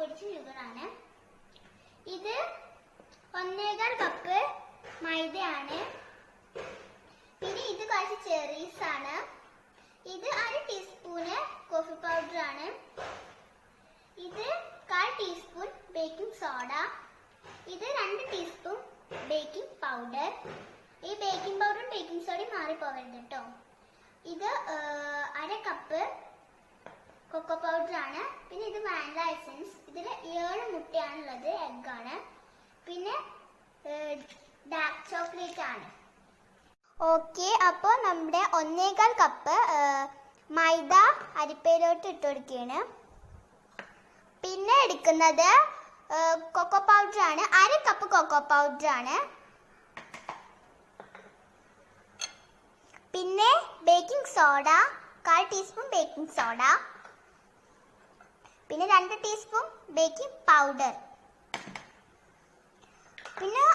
പൊടിച്ച ഷുഗറാണ്. ഇത് 1.25 കപ്പ് മൈദയാണ്. പിന്നെ ഇത് കുറച്ച് ചെറീസ് ആണ്. ഇത് 1 ടീസ്പൂണ് കോഫി പൗഡർ ആണ്. ഇത് 1/4 ടീസ്പൂൺ ബേക്കിംഗ് സോഡ. ഇത് 2 ടീസ്പൂൺ ബേക്കിംഗ് പൗഡർ. ഈ ബേക്കിംഗ് പൗഡറും ബേക്കിംഗ് സോഡയും മാറിപ്പോവരുത് കേട്ടോ. ഇത് 1/2 കപ്പ് കൊക്കോ പൗഡർ ആണ്. പിന്നെ ഇത് വാനില എസൻസ്. ഇതിൽ 7 മുട്ടയാണുള്ളത്, എഗ്ഗാണ്. പിന്നെ ഡാർക്ക് ചോക്ലേറ്റ് ആണ്. ഓക്കെ, അപ്പോൾ നമ്മുടെ 1.25 കപ്പ് മൈദ അരിപ്പയിലോട്ട് ഇട്ട് കൊടുക്കുകയാണ്. പിന്നെ എടുക്കുന്നത് കൊക്കോ പൗഡർ ആണ്. 1/2 കപ്പ് കൊക്കോ പൗഡർ ആണ്. പിന്നെ baking soda 1/4 teaspoon baking soda. പിന്നെ 2 ടീസ്പൂൺ ബേക്കിംഗ് പൗഡർ. പിന്നെ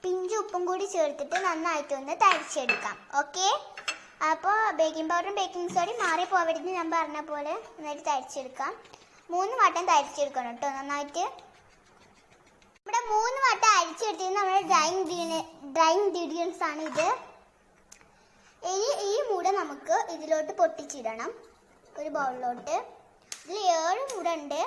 പിഞ്ച് ഉപ്പും കൂടി ചേർത്തിട്ട് നന്നായിട്ടൊന്ന് തരിച്ചെടുക്കാം. ഓക്കെ, അപ്പോൾ ബേക്കിംഗ് പൗഡറും ബേക്കിംഗ് സോഡയും മാറിപ്പോവരുത് ഞാൻ പറഞ്ഞ പോലെ നന്നായിട്ട് തരിച്ചെടുക്കാം. 3 വട്ടം തരിച്ചെടുക്കണം കേട്ടോ നന്നായിട്ട്. ഇവിടെ 3 വട്ടം അരിച്ചെടുത്തിട്ട് നമ്മുടെ ഡ്രൈ ഇൻഗ്രീഡിയൻസ് ആണ് ഇത്. ഈ മുട നമുക്ക് ഇതിലോട്ട് പൊട്ടിച്ചിടണം ഒരു ബൗളിലോട്ട്. ഇതിൽ 7 മുട ഉണ്ട്.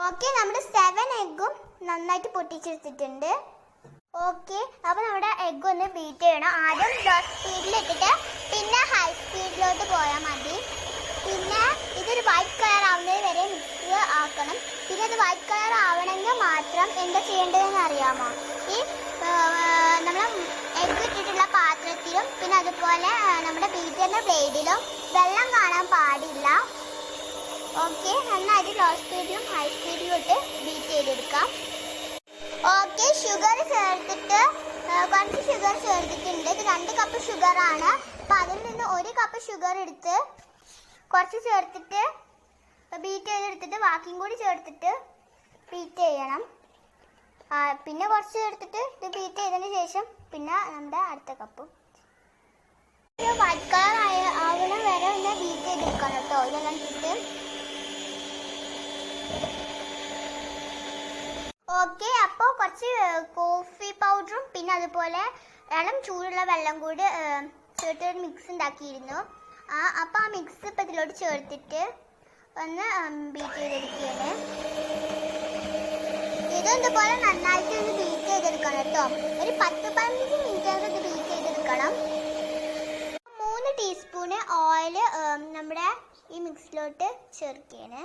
ഓക്കെ, നമ്മുടെ 7 എഗ്ഗും നന്നായിട്ട് പൊട്ടിച്ചെടുത്തിട്ടുണ്ട്. ഓക്കെ, അപ്പോൾ നമ്മുടെ എഗ്ഗ് ഒന്ന് ബീറ്റ് ചെയ്യണം. ആദ്യം ലോ സ്പീഡിലിട്ടിട്ട് പിന്നെ ഹൈ സ്പീഡിലോട്ട് പോയാൽ മതി. പിന്നെ ഇതൊരു വൈറ്റ് കളർ ആവുന്നത് വരെ മിക്സ് ആക്കണം. പിന്നെ ഇത് വൈറ്റ് കളർ ആവണമെങ്കിൽ മാത്രം എന്താ ചെയ്യേണ്ടതെന്ന് അറിയാമോ? ഈ നമ്മൾ എഗ്ഗ് ഇട്ടിട്ടുള്ള പാത്രത്തിലും പിന്നെ അതുപോലെ നമ്മുടെ ബീറ്ററിൻ്റെ ബ്ലേഡിലും വെള്ളം കാണാൻ പാടില്ല. ഓക്കെ, നന്നായിട്ട് ലോ സ്പീഡിലും ഹൈ സ്പീഡിലും ഇട്ട് ബീറ്റ് ചെയ്തെടുക്കാം. ഓക്കെ, ഷുഗർ ചേർത്തിട്ട് കുറച്ച് ഷുഗർ ചേർത്തിട്ടുണ്ട്. ഇത് 2 കപ്പ് ഷുഗറാണ്. അപ്പം അതിൽ നിന്ന് 1 കപ്പ് ഷുഗർ എടുത്ത് കുറച്ച് ചേർത്തിട്ട് ബീറ്റ് ചെയ്തെടുത്തിട്ട് ബാക്കിയും കൂടി ചേർത്തിട്ട് ബീറ്റ് ചെയ്യണം. പിന്നെ കുറച്ച് ചേർത്തിട്ട് ഇത് ബീറ്റ് ചെയ്തതിന് ശേഷം പിന്നെ നമ്മുടെ അടുത്ത കപ്പും വൈറ്റ് കളർ ആവണ വരെ ഒന്ന് ബീറ്റ് ചെയ്തെടുക്കണം കേട്ടോ. ഇതെല്ലാം ഇട്ടിട്ട് ഓക്കെ, അപ്പോൾ കുറച്ച് കോഫി പൗഡറും പിന്നെ അതുപോലെ ഇളം ചൂടുള്ള വെള്ളം കൂടി ചേർത്ത് മിക്സ് ഉണ്ടാക്കിയിരുന്നു. അപ്പോൾ ആ മിക്സ് ഇപ്പം ഇതിലോട്ട് ചേർത്തിട്ട് ഒന്ന് ബീറ്റ് ചെയ്തെടുക്കുകയാണ്. ഇതുപോലെ നന്നായിട്ട് ഒന്ന് ബീറ്റ് ചെയ്തെടുക്കണം കേട്ടോ. ഒരു 10-15 മിനിറ്റ് ഇത് ബീറ്റ് ചെയ്തെടുക്കണം. 3 ടീസ്പൂണ് ഓയിൽ നമ്മുടെ ഈ മിക്സിലോട്ട് ചേർക്കുകയാണ്.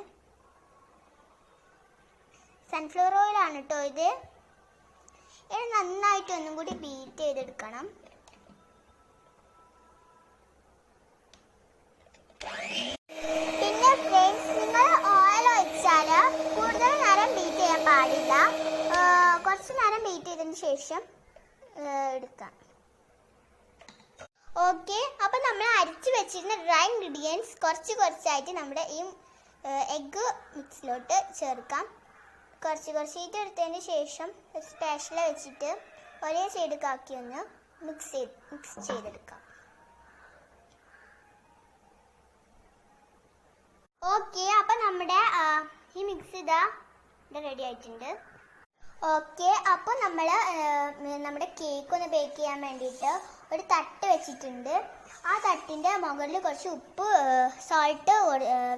സൺഫ്ലവർ ഓയിലാണ് കേട്ടോ ഇത്. ഇത് നന്നായിട്ട് ഒന്നും കൂടി ബീറ്റ് ചെയ്തെടുക്കണം. പിന്നെ ഫ്രണ്ട്സ്, നിങ്ങൾ ഓയിൽ ഒഴിച്ചാൽ കൂടുതൽ നേരം ബീറ്റ് ചെയ്യാൻ പാടില്ല. കുറച്ച് നേരം ബീറ്റ് ചെയ്തതിന് ശേഷം എടുക്കാം. ഓക്കെ, അപ്പം നമ്മൾ അരിച്ച് വെച്ചിരുന്ന ഡ്രൈ ഇൻഗ്രീഡിയൻസ് കുറച്ചായിട്ട് നമ്മുടെ ഈ എഗ്ഗ് മിക്സിലോട്ട് ചേർക്കാം. കുറച്ചായിട്ട് എടുത്തതിന് ശേഷം സ്പാച്ചില വെച്ചിട്ട് ഒരേ സൈഡിലാക്കി ഒന്ന് മിക്സ് ചെയ്തെടുക്കാം. ഓക്കെ, അപ്പം നമ്മുടെ ഈ മിക്സ് ഇവിടെ റെഡി ആയിട്ടുണ്ട്. ഓക്കെ, അപ്പോൾ നമ്മൾ നമ്മുടെ കേക്ക് ഒന്ന് ബേക്ക് ചെയ്യാൻ വേണ്ടിയിട്ട് ഒരു തട്ട് വെച്ചിട്ടുണ്ട്. ആ തട്ടിൻ്റെ മുകളിൽ കുറച്ച് ഉപ്പ് സോൾട്ട്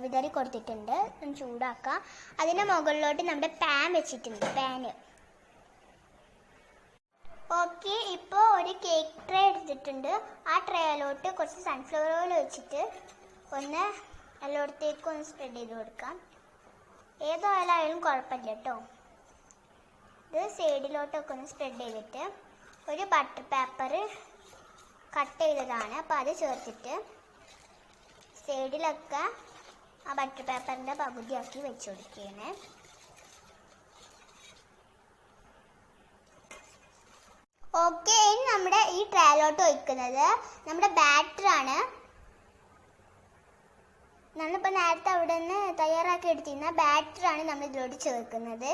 വിതറി കൊടുത്തിട്ടുണ്ട്. ചൂടാക്കാം. അതിൻ്റെ മുകളിലോട്ട് നമ്മുടെ പാൻ വെച്ചിട്ടുണ്ട്. പാന് ഓക്കെ, ഇപ്പോൾ ഒരു കേക്ക് ട്രേ എടുത്തിട്ടുണ്ട്. ആ ട്രേയിലോട്ട് കുറച്ച് സൺഫ്ലവർ ഓയിൽ ഒഴിച്ചിട്ട് ഒന്ന് എല്ലായിടത്തേക്കും ഒന്ന് സ്പ്രെഡ് ചെയ്ത് കൊടുക്കാം. ഏത് ഓയിലായാലും കുഴപ്പമില്ല കേട്ടോ. ഇത് സൈഡിലോട്ടൊക്കെ ഒന്ന് സ്പ്രെഡ് ചെയ്തിട്ട് ഒരു ബട്ടർ പേപ്പർ കട്ട് ചെയ്തതാണ്. അപ്പോൾ അത് ചേർത്തിട്ട് സൈഡിലൊക്കെ ആ ബട്ടർ പേപ്പറിൻ്റെ പകുതിയാക്കി വെച്ച് കൊടുക്കുകയാണ്. ഓക്കെ, ഇനി നമ്മുടെ ഈ ട്രേയിലോട്ട് ഒഴിക്കുന്നത് നമ്മുടെ ബാറ്ററാണ്. നമ്മളിപ്പോൾ നേരത്തെ അവിടെ നിന്ന് തയ്യാറാക്കി എടുത്തിരുന്ന ബാറ്ററാണ് നമ്മൾ ഇതിലോട്ട് ചേർക്കുന്നത്.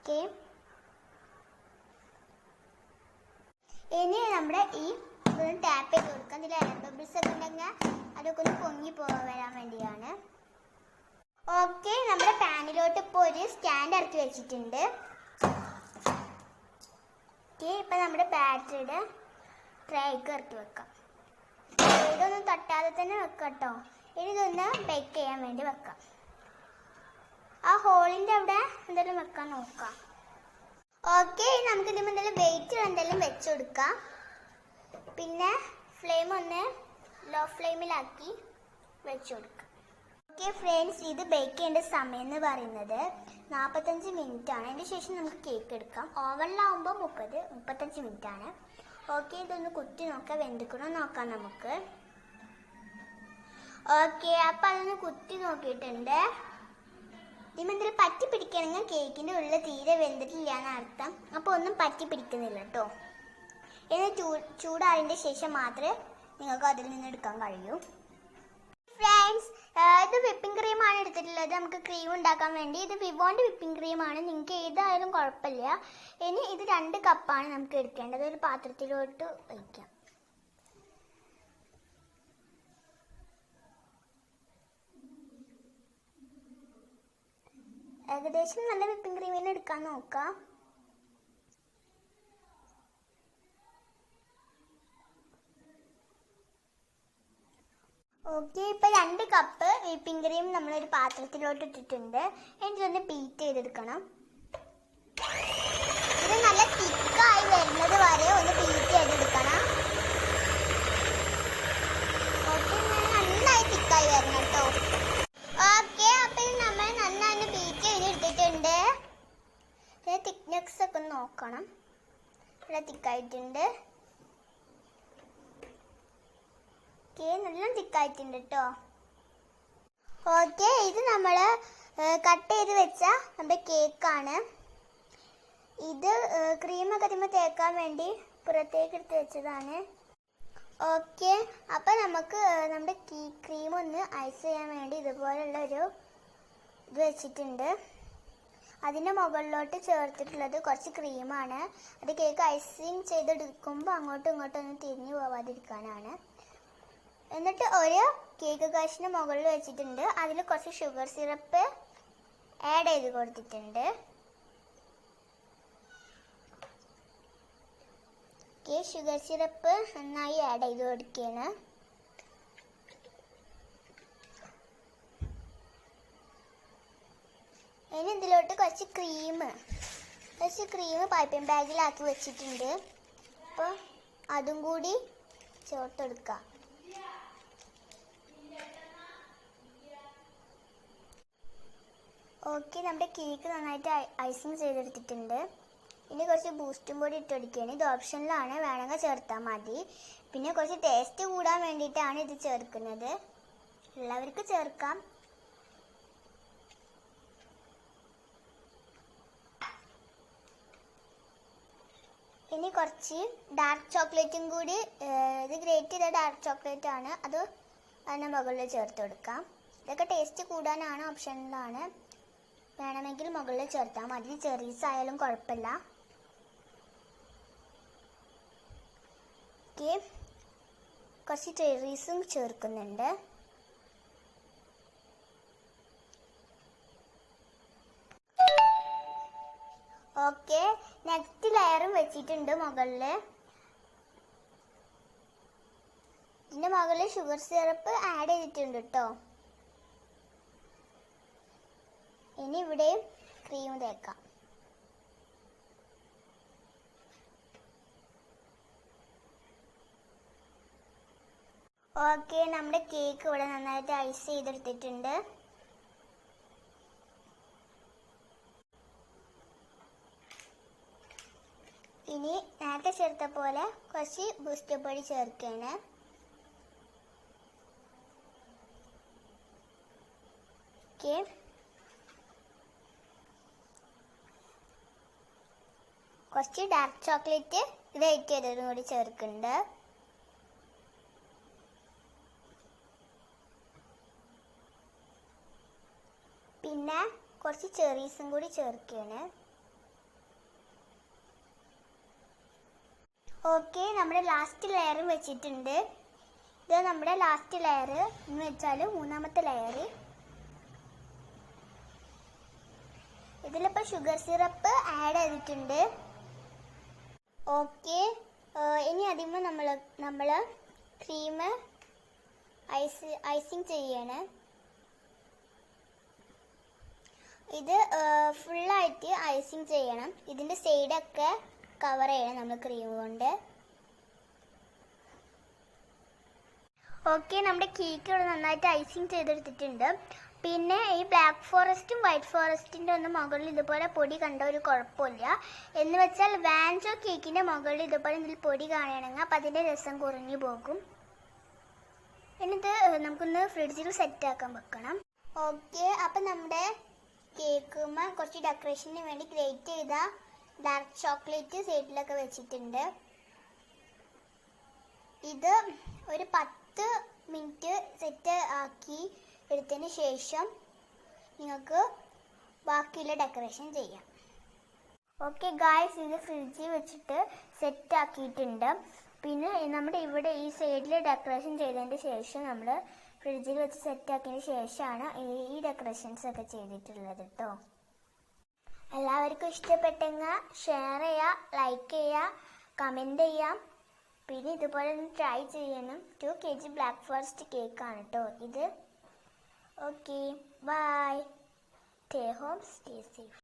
ഓക്കെ, ഇനി നമ്മുടെ ഈ ടാപ്പ് ചെയ്ത് കൊടുക്കാം. ഇതിൽ എയർ ബബിൾസ് ഒക്കെ ഉണ്ടെങ്കിൽ അതൊക്കെ ഒന്ന് പൊങ്ങി വരാൻ വേണ്ടിയാണ്. ഓക്കെ, നമ്മുടെ പാനിലോട്ട് ഇപ്പോൾ ഒരു സ്റ്റാൻഡ് ഇറക്കി വെച്ചിട്ടുണ്ട്. ഓക്കെ, ഇപ്പം നമ്മുടെ ബാറ്ററിയുടെ ട്രേക്ക് ഇറക്കി വെക്കാം. ഇതൊന്നും തട്ടാതെ തന്നെ വെക്കാം കേട്ടോ. ഇനി ഇതൊന്ന് ബേക്ക് ചെയ്യാൻ വേണ്ടി വെക്കാം. ആ ഹോളിൻ്റെ അവിടെ എന്തെങ്കിലും വെക്കാൻ നോക്കാം. ഓക്കെ, നമുക്ക് ഇതിന് എന്തെങ്കിലും വെയിറ്റ് എന്തെങ്കിലും വെച്ച് കൊടുക്കാം. പിന്നെ ഫ്ലെയിം ഒന്ന് ലോ ഫ്ലെയിമിലാക്കി വെച്ച് കൊടുക്കാം. ഓക്കെ ഫ്രണ്ട്സ്, ഇത് ബേക്ക് ചെയ്യേണ്ട സമയം എന്ന് പറയുന്നത് 45 മിനിറ്റ് ആണ്. അതിന് ശേഷം നമുക്ക് കേക്ക് എടുക്കാം. ഓവനിലാവുമ്പോൾ 35 മിനിറ്റ് ആണ്. ഓക്കെ, ഇതൊന്ന് കുത്തി നോക്കാം, വെന്തിക്കണോ നോക്കാം നമുക്ക്. ഓക്കെ, അപ്പം അതൊന്ന് കുത്തി നോക്കിയിട്ടുണ്ട്. ഇതിമെന്തെങ്കിലും പറ്റി പിടിക്കണമെങ്കിൽ കേക്കിൻ്റെ ഉള്ളിൽ തീരെ വെന്തിട്ടില്ല എന്നർത്ഥം. അപ്പോൾ ഒന്നും പറ്റി പിടിക്കുന്നില്ല കേട്ടോ. ഇനി ചൂടാറിൻ്റെ ശേഷം മാത്രമേ നിങ്ങൾക്ക് അതിൽ നിന്ന് എടുക്കാൻ കഴിയൂ. ഫ്രണ്ട്സ്, ഇത് വിപ്പിംഗ് ക്രീമാണ് എടുത്തിട്ടുള്ളത് നമുക്ക് ക്രീം ഉണ്ടാക്കാൻ വേണ്ടി. ഇത് വിവോൻ്റെ വിപ്പിംഗ് ക്രീമാണ്, നിങ്ങൾക്ക് ഏതായാലും കുഴപ്പമില്ല. ഇനി ഇത് 2 കപ്പാണ് നമുക്ക് എടുക്കേണ്ടത്. ഒരു പാത്രത്തിലോട്ട് വയ്ക്കാം. ഏകദേശം നല്ല വിപ്പിംഗ് ക്രീമിന് എടുക്കാൻ നോക്കാം. ഓക്കെ, ഇപ്പം 2 കപ്പ് വിപ്പിംഗ് ക്രീം നമ്മളൊരു പാത്രത്തിലോട്ട് ഇട്ടിട്ടുണ്ട്. എനിക്കൊന്ന് ബീറ്റ് ചെയ്തെടുക്കണം. ഇത് നല്ല തിക്കായി വരുന്നത് വരെ ഒന്ന് ബീറ്റ് ചെയ്തെടുക്കണം. ഓക്കെ, നന്നായി തിക്കായി വരണം കേട്ടോ. ഓക്കെ, അപ്പം നമ്മൾ നന്നായി ബീറ്റ് ചെയ്തെടുത്തിട്ടുണ്ട്. തിക്നെസ് ഒക്കെ ഒന്ന് നോക്കണം. ഇവിടെ തിക്കായിട്ടുണ്ട്. നല്ല തിക്കായിട്ടുണ്ട് കേട്ടോ. ഓക്കെ, ഇത് നമ്മൾ കട്ട് ചെയ്ത് വെച്ച നമ്മുടെ കേക്കാണ്. ഇത് ക്രീമൊക്കെ അതിന്മേൽ തേക്കാൻ വേണ്ടി പുറത്തേക്ക് എടുത്ത് വെച്ചതാണ്. ഓക്കെ, അപ്പം നമുക്ക് നമ്മുടെ ക്രീം ഒന്ന് ഐസ് ചെയ്യാൻ വേണ്ടി ഇതുപോലുള്ളൊരു ഇത് വെച്ചിട്ടുണ്ട്. അതിൻ്റെ മുകളിലോട്ട് ചേർത്തിട്ടുള്ളത് കുറച്ച് ക്രീമാണ്. അത് കേക്ക് ഐസിങ് ചെയ്തെടുക്കുമ്പോൾ അങ്ങോട്ടും ഇങ്ങോട്ടും ഒന്നും തിരിഞ്ഞു പോവാതിരിക്കാനാണ്. എന്നിട്ട് ഒരു കേക്ക് കഷ്ണം മുകളിൽ വെച്ചിട്ടുണ്ട്. അതിൽ കുറച്ച് ഷുഗർ സിറപ്പ് ആഡ് ചെയ്ത് കൊടുത്തിട്ടുണ്ട്. ഷുഗർ സിറപ്പ് നന്നായി ആഡ് ചെയ്ത് കൊടുക്കുകയാണ്. ഇനി ഇതിലോട്ട് കുറച്ച് ക്രീം പൈപ്പിംഗ് ബാഗിലാക്കി വെച്ചിട്ടുണ്ട്. അപ്പോൾ അതും കൂടി ചേർത്തെടുക്കാം. ഓക്കെ, നമ്മുടെ കേക്ക് നന്നായിട്ട് ഐസിങ് ചെയ്തെടുത്തിട്ടുണ്ട്. ഇനി കുറച്ച് ബൂസ്റ്റും കൂടി ഇട്ടെടുക്കുകയാണ്. ഇത് ഓപ്ഷനിലാണ്, വേണമെങ്കിൽ ചേർത്താൽ മതി. പിന്നെ കുറച്ച് ടേസ്റ്റ് കൂടാൻ വേണ്ടിയിട്ടാണ് ഇത് ചേർക്കുന്നത്. ഉള്ളവർക്ക് ചേർക്കാം. ഇനി കുറച്ച് ഡാർക്ക് ചോക്ലേറ്റും കൂടി, ഇത് ഗ്രേറ്റ് ചെയ്ത ഡാർക്ക് ചോക്ലേറ്റ് ആണ്, അത് അതിൻ്റെ മുകളിൽ ചേർത്ത് കൊടുക്കാം. ഇതൊക്കെ ടേസ്റ്റ് കൂടാനാണ്, ഓപ്ഷനിലാണ്. വേണമെങ്കിൽ മുകളിൽ ചേർത്താൽ മതി. ചെറീസ് ആയാലും കുഴപ്പമില്ല. ഓക്കെ, കുറച്ച് ചെറീസും ചേർക്കുന്നുണ്ട്. ഓക്കെ, നെക്സ്റ്റ് ലെയറും വെച്ചിട്ടുണ്ട് മുകളിൽ. ഇതിൻ്റെ മുകളിൽ ഷുഗർ സിറപ്പ് ആഡ് ചെയ്തിട്ടുണ്ട് കേട്ടോ. ഇനി ഇവിടെയും ക്രീം തേക്കാം. ഓക്കെ, നമ്മുടെ കേക്ക് ഇവിടെ നന്നായിട്ട് ഐസ് ചെയ്തെടുത്തിട്ടുണ്ട്. ഇനി നേരത്തെ ചേർത്ത പോലെ കുറച്ച് ബൂസ്റ്റ് പൊടി ചേർക്കുകയാണ്. ഓക്കെ, കുറച്ച് ഡാർക്ക് ചോക്ലേറ്റ് ഗ്രേറ്റ് ചെയ്തതും കൂടി ചേർക്കുന്നുണ്ട്. പിന്നെ കുറച്ച് ചെറീസും കൂടി ചേർക്കുകയാണ്. ഓക്കെ, നമ്മുടെ ലാസ്റ്റ് ലെയറും വെച്ചിട്ടുണ്ട്. ഇത് നമ്മുടെ ലാസ്റ്റ് ലെയർ എന്ന് വെച്ചാൽ മൂന്നാമത്തെ ലെയർ. ഇതിലിപ്പോൾ ഷുഗർ സിറപ്പ് ആഡ് ചെയ്തിട്ടുണ്ട്. ഓക്കെ, ഇനി അതിന്മേൽ നമ്മൾ ക്രീം ഐസിങ് ചെയ്യണം. ഇത് ഫുള്ളായിട്ട് ഐസിങ് ചെയ്യണം. ഇതിൻ്റെ സൈഡൊക്കെ കവർ ചെയ്യണം നമ്മൾ ക്രീം കൊണ്ട്. ഓക്കെ, നമ്മുടെ കേക്ക് ഇവിടെ നന്നായിട്ട് ഐസിങ് ചെയ്തെടുത്തിട്ടുണ്ട്. പിന്നെ ഈ ബ്ലാക്ക് ഫോറസ്റ്റും വൈറ്റ് ഫോറസ്റ്റിൻ്റെ ഒന്നും മുകളിൽ ഇതുപോലെ പൊടി കണ്ട ഒരു കുഴപ്പമില്ല. എന്ന് വെച്ചാൽ വാൻചോ കേക്കിൻ്റെ മുകളിൽ ഇതുപോലെ ഇതിൽ പൊടി കാണുകയാണെങ്കിൽ അപ്പം അതിൻ്റെ രസം കുറഞ്ഞു പോകും. എന്നിട്ട് നമുക്കൊന്ന് ഫ്രിഡ്ജിൽ സെറ്റാക്കാൻ വെക്കണം. ഓക്കെ, അപ്പം നമ്മുടെ കേക്കുമ്മ കുറച്ച് ഡെക്കറേഷന് വേണ്ടി ഗ്രേറ്റ് ചെയ്ത ഡാർക്ക് ചോക്ലേറ്റ് സൈഡിലൊക്കെ വെച്ചിട്ടുണ്ട്. ഇത് ഒരു 10 മിനിറ്റ് സെറ്റ് ആക്കി എടുത്തതിന് ശേഷം നിങ്ങൾക്ക് ബാക്കിയുള്ള ഡെക്കറേഷൻ ചെയ്യാം. ഓക്കെ ഗായ്സ്, ഇത് ഫ്രിഡ്ജിൽ വെച്ചിട്ട് സെറ്റ് ആക്കിയിട്ടുണ്ട്. പിന്നെ നമ്മുടെ ഇവിടെ ഈ സൈഡിൽ ഡെക്കറേഷൻ ചെയ്തതിന് ശേഷം നമ്മൾ ഫ്രിഡ്ജിൽ വെച്ച് സെറ്റ് ആക്കിയതിന് ശേഷമാണ് ഈ ഡെക്കറേഷൻസ് ഒക്കെ ചെയ്തിട്ടുള്ളത് കേട്ടോ. എല്ലാവർക്കും ഇഷ്ടപ്പെട്ടെങ്കിൽ ഷെയർ ചെയ്യുക, ലൈക്ക് ചെയ്യുക, കമൻറ്റ് ചെയ്യാം. പിന്നെ ഇതുപോലെ ഒന്ന് ട്രൈ ചെയ്യണം. 2 kg ബ്ലാക്ക് ഫോറസ്റ്റ് കേക്കാണ് കേട്ടോ ഇത്. Okay, bye. Stay home, stay safe.